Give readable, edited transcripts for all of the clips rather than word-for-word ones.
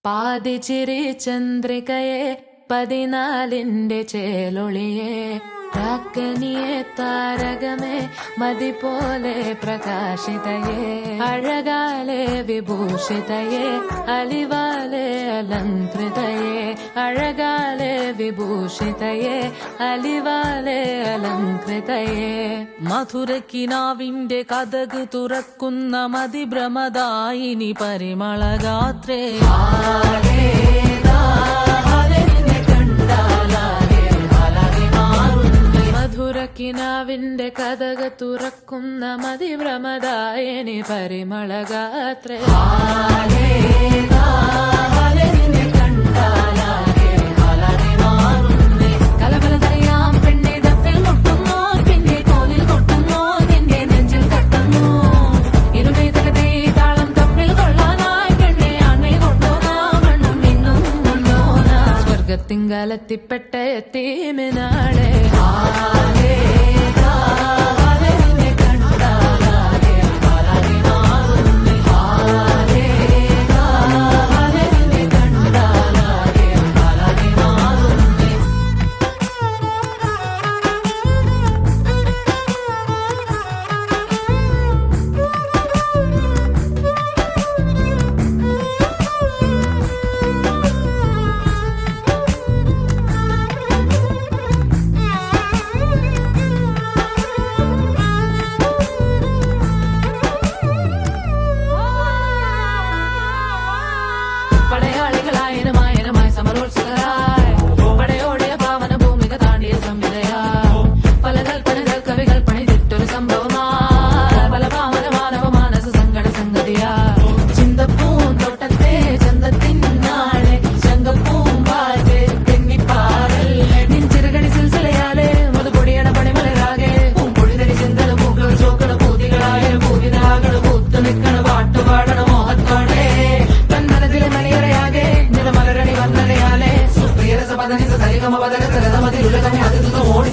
പാതിച്ചിരി ചന്ദ്രികയെ 14ന്റെ ചേലൊളിയെ രാക്കനിയെ താരകമേ മതി പോലെ പ്രകാശിതയെ അഴകാലെ വിഭൂഷിതയെ അലിവാലെ അലങ്കൃതയെ അഴകാലെ വിഭൂഷിതയെ അലിവാലെ അലങ്കൃതയെ മധുരക്കിനാവിന്റെ കഥക് തുറക്കുന്ന മതിഭ്രമദായിനി പരിമളഗാത്രേ മധുരക്കിനാവിന്റെ കഥക് തുറക്കുന്ന മതിഭ്രമദായിനി പരിമളഗാത്രേ കലബലതറിയാം പെണ്ണെ തപ്പിൽ മുട്ടുന്നു പിന്നെ കോലിൽ കൊട്ടുന്നു നിന്റെ നെഞ്ചിൽ തട്ടുന്നു ഇരുമേ തകതേ താളം തമ്മിൽ കൊള്ളാനായി പെണ്ണെ ആൺമേ കൊണ്ടോനാ മണ്ണും ഇന്നും കൊണ്ടോനാ സ്വർഗത്തിങ്കലെത്തിപ്പെട്ട എത്തീമിനാളെ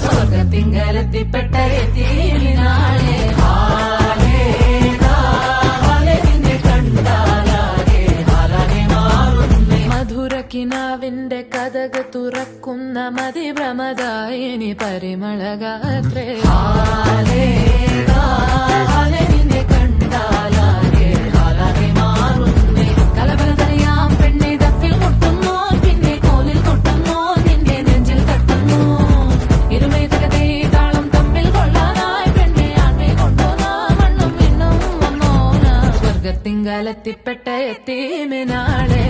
സ്വർഗത്തിങ്കലെത്തിപ്പെട്ട എത്തീമിനാളെ മധുരക്കിനാവിന്റെ കഥക് തുറക്കുന്ന മതിഭ്രമദായിനി പരിമളഗാത്രേ കലബലതറിയാം പെണ്ണെ തപ്പിൽ മുട്ടുന്നു പിന്നെ കോലിൽ കൊട്ടുന്നു നിന്റെ നെഞ്ചിൽ തട്ടുന്നു ഇരുമേ തകതേ താളം തമ്മിൽ കൊള്ളാനായി പെണ്ണെ ആൺമേ കൊണ്ടോനാ മണ്ണും ഇന്നും വന്നോനാ സ്വർഗത്തിങ്കലെത്തിപ്പെട്ട എത്തീമിനാളെ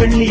വെള്ളി